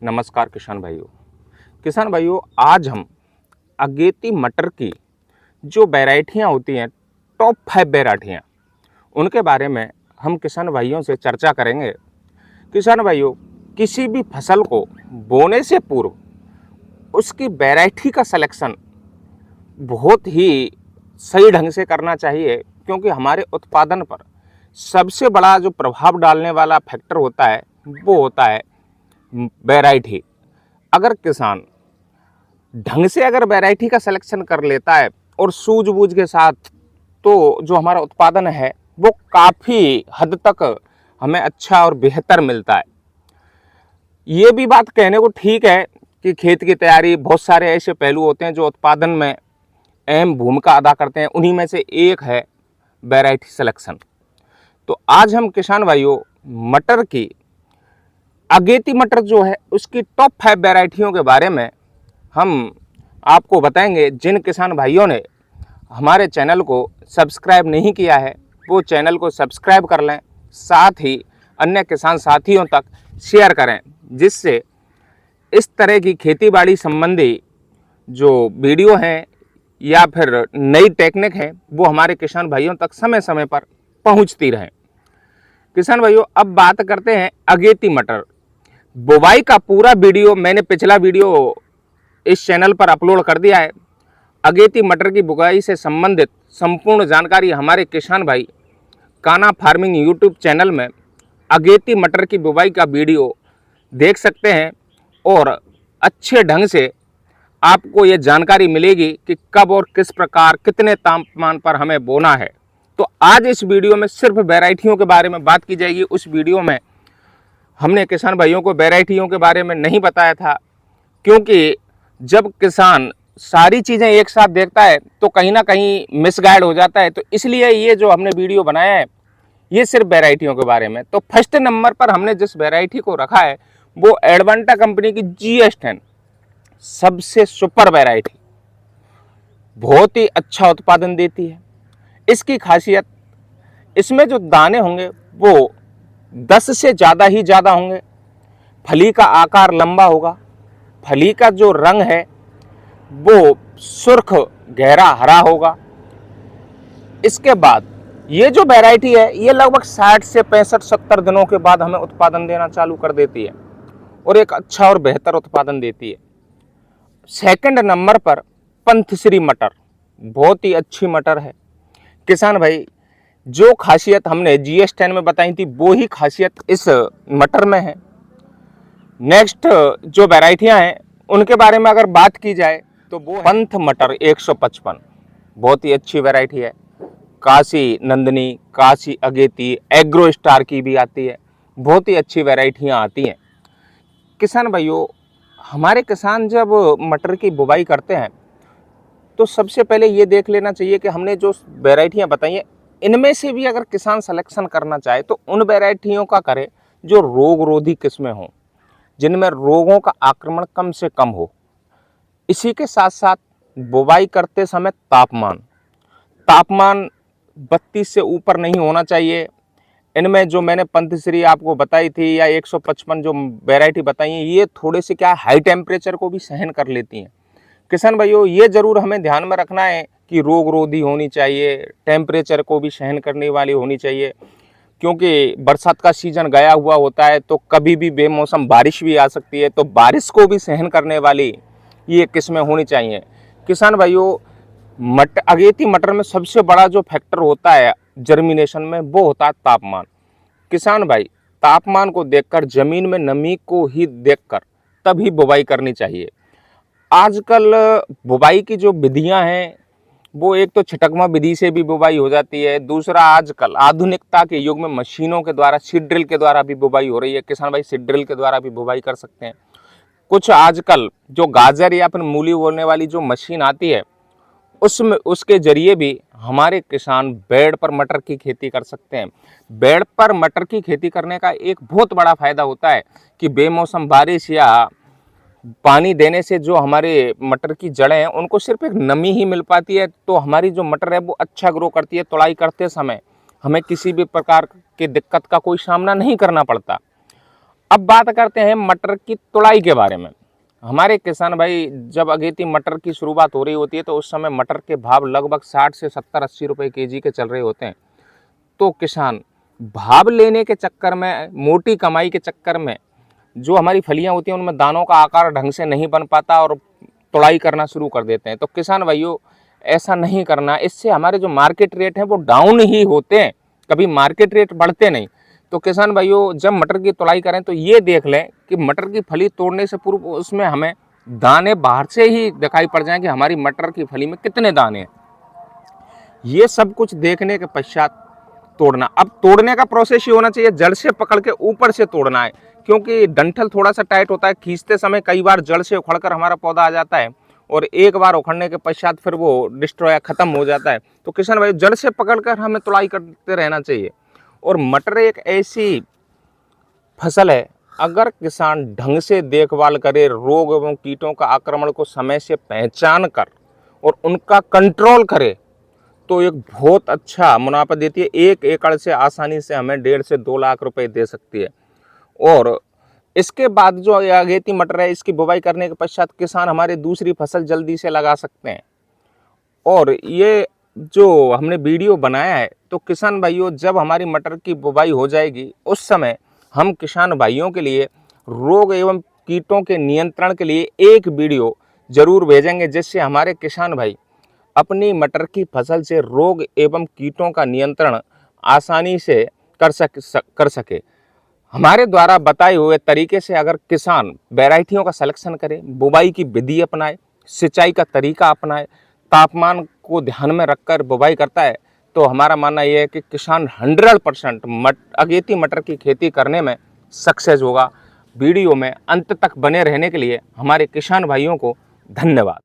नमस्कार किसान भाइयों, आज हम अगेती मटर की जो वैरायटियां होती हैं, टॉप 5 वैरायटियां, उनके बारे में हम किसान भाइयों से चर्चा करेंगे। किसान भाइयों, किसी भी फसल को बोने से पूर्व उसकी वैरायटी का सिलेक्शन बहुत ही सही ढंग से करना चाहिए, क्योंकि हमारे उत्पादन पर सबसे बड़ा जो प्रभाव डालने वाला फैक्टर होता है वो होता है वैरायटी। अगर किसान ढंग से अगर वैरायटी का सिलेक्शन कर लेता है और सूझबूझ के साथ, तो जो हमारा उत्पादन है वो काफ़ी हद तक हमें अच्छा और बेहतर मिलता है। ये भी बात कहने को ठीक है कि खेत की तैयारी, बहुत सारे ऐसे पहलू होते हैं जो उत्पादन में अहम भूमिका अदा करते हैं, उन्हीं में से एक है वैरायटी सिलेक्शन। तो आज हम किसान भाइयों मटर की अगेती मटर जो है उसकी टॉप 5 वैरायटियों के बारे में हम आपको बताएंगे। जिन किसान भाइयों ने हमारे चैनल को सब्सक्राइब नहीं किया है वो चैनल को सब्सक्राइब कर लें, साथ ही अन्य किसान साथियों तक शेयर करें, जिससे इस तरह की खेती संबंधी जो वीडियो हैं या फिर नई टेक्निक है वो हमारे किसान भाइयों तक समय समय पर पहुंचती रहे। किसान भाइयों, अब बात करते हैं अगेती मटर। बुवाई का पूरा वीडियो मैंने पिछला वीडियो इस चैनल पर अपलोड कर दिया है। अगेती मटर की बुवाई से संबंधित संपूर्ण जानकारी हमारे किसान भाई कान्हा फार्मिंग यूट्यूब चैनल में अगेती मटर की बुवाई का वीडियो देख सकते हैं, और अच्छे ढंग से आपको ये जानकारी मिलेगी कि कब और किस प्रकार कितने तापमान पर हमें बोना है। तो आज इस वीडियो में सिर्फ वैरायटियों के बारे में बात की जाएगी। उस वीडियो में हमने किसान भाइयों को वैरायटियों के बारे में नहीं बताया था, क्योंकि जब किसान सारी चीज़ें एक साथ देखता है तो कहीं ना कहीं मिसगाइड हो जाता है। तो इसलिए ये जो हमने वीडियो बनाया है ये सिर्फ वैरायटियों के बारे में। तो फर्स्ट नंबर पर हमने जिस वैरायटी को रखा है वो एडवांटा कंपनी की GS10, सबसे सुपर वैरायटी, बहुत ही अच्छा उत्पादन देती है। इसकी खासियत, इसमें जो दाने होंगे वो 10 से ज़्यादा ही ज़्यादा होंगे। फली का आकार लंबा होगा। फली का जो रंग है वो सुर्ख गहरा हरा होगा। इसके बाद ये जो वैरायटी है ये लगभग 60 से 65-70 दिनों के बाद हमें उत्पादन देना चालू कर देती है और एक अच्छा और बेहतर उत्पादन देती है। सेकंड नंबर पर पंथश्री मटर, बहुत ही अच्छी मटर है। किसान भाई, जो खासियत हमने GS10 में बताई थी वो ही खासियत इस मटर में है। नेक्स्ट जो वैरायटियां हैं उनके बारे में अगर बात की जाए तो वो पंथ मटर 155, बहुत ही अच्छी वैरायटी है। काशी नंदनी, काशी अगेती, एग्रो स्टार की भी आती है, बहुत ही अच्छी वैरायटियां आती हैं। किसान भाइयों, हमारे किसान जब मटर की बुवाई करते हैं तो सबसे पहले ये देख लेना चाहिए कि हमने जो वैरायटियां बताई हैं इनमें से भी अगर किसान सिलेक्शन करना चाहे तो उन वैरायटियों का करे जो रोग रोधी किस्में हों, जिनमें रोगों का आक्रमण कम से कम हो। इसी के साथ साथ बुवाई करते समय तापमान 32 से ऊपर नहीं होना चाहिए। इनमें जो मैंने पंथश्री आपको बताई थी या 155 जो वैरायटी बताई है ये थोड़े से क्या हाई टेम्परेचर को भी सहन कर लेती हैं। किसान भाइयों, ये ज़रूर हमें ध्यान में रखना है कि रोग रोधी होनी चाहिए, टेम्परेचर को भी सहन करने वाली होनी चाहिए, क्योंकि बरसात का सीज़न गया हुआ होता है तो कभी भी बेमौसम बारिश भी आ सकती है। तो बारिश को भी सहन करने वाली ये किस्में होनी चाहिए। किसान भाइयों, अगेती मटर में सबसे बड़ा जो फैक्टर होता है जर्मिनेशन में वो होता है तापमान। किसान भाई, तापमान को देखकर, ज़मीन में नमी को ही देखकर तभी बुवाई करनी चाहिए। आजकल बुवाई की जो विधियां हैं वो एक तो छिटकमा विधि से भी बुवाई हो जाती है, दूसरा आजकल आधुनिकता के युग में मशीनों के द्वारा, सीड ड्रिल के द्वारा भी बुवाई हो रही है। किसान भाई सीड ड्रिल के द्वारा भी बुवाई कर सकते हैं। कुछ आजकल जो गाजर या फिर मूली बोलने वाली जो मशीन आती है उसमें, उसके जरिए भी हमारे किसान बेड पर मटर की खेती कर सकते हैं। बेड पर मटर की खेती करने का एक बहुत बड़ा फायदा होता है कि बेमौसम बारिश या पानी देने से जो हमारे मटर की जड़ें हैं उनको सिर्फ एक नमी ही मिल पाती है, तो हमारी जो मटर है वो अच्छा ग्रो करती है। तोड़ाई करते समय हमें किसी भी प्रकार की दिक्कत का कोई सामना नहीं करना पड़ता। अब बात करते हैं मटर की तुड़ाई के बारे में। हमारे किसान भाई जब अगेती मटर की शुरुआत हो रही होती है तो उस समय मटर के भाव लगभग 60 से 70-80 रुपए केजी के चल रहे होते हैं। तो किसान भाव लेने के चक्कर में, मोटी कमाई के चक्कर में जो हमारी फलियां होती हैं उनमें दानों का आकार ढंग से नहीं बन पाता और तुड़ाई करना शुरू कर देते हैं। तो किसान भाइयों ऐसा नहीं करना, इससे हमारे जो मार्केट रेट हैं वो डाउन ही होते हैं, कभी मार्केट रेट बढ़ते नहीं। तो किसान भाइयों जब मटर की तुड़ाई करें तो ये देख लें कि मटर की फली तोड़ने से पूर्व उसमें हमें दाने बाहर से ही दिखाई पड़ जाएं कि हमारी मटर की फली में कितने दाने हैं। ये सब कुछ देखने के पश्चात तोड़ना। अब तोड़ने का प्रोसेस ये होना चाहिए, जड़ से पकड़ के ऊपर से तोड़ना है, क्योंकि डंठल थोड़ा सा टाइट होता है, खींचते समय कई बार जड़ से उखड़कर हमारा पौधा आ जाता है और एक बार उखड़ने के पश्चात फिर वो डिस्ट्रॉय खत्म हो जाता है। तो किसान भाई जड़ से पकड़कर हमें तुड़ाई करते रहना चाहिए। और मटर एक ऐसी फसल है, अगर किसान ढंग से देखभाल करे, रोग एवं कीटों का आक्रमण को समय से पहचान कर और उनका कंट्रोल करे तो एक बहुत अच्छा मुनाफा देती है। 1 एकड़ से आसानी से हमें 1.5 से 2 लाख रुपए दे सकती है। और इसके बाद जो अगेती मटर है, इसकी बुवाई करने के पश्चात किसान हमारे दूसरी फसल जल्दी से लगा सकते हैं। और ये जो हमने वीडियो बनाया है तो किसान भाइयों जब हमारी मटर की बुवाई हो जाएगी उस समय हम किसान भाइयों के लिए रोग एवं कीटों के नियंत्रण के लिए एक वीडियो जरूर भेजेंगे, जिससे हमारे किसान भाई अपनी मटर की फसल से रोग एवं कीटों का नियंत्रण आसानी से कर सके। हमारे द्वारा बताए हुए तरीके से अगर किसान वैरायटियों का सिलेक्शन करे, बुवाई की विधि अपनाए, सिंचाई का तरीका अपनाए, तापमान को ध्यान में रखकर बुवाई करता है तो हमारा मानना यह है कि किसान 100% अगेती मटर की खेती करने में सक्सेस होगा। वीडियो में अंत तक बने रहने के लिए हमारे किसान भाइयों को धन्यवाद।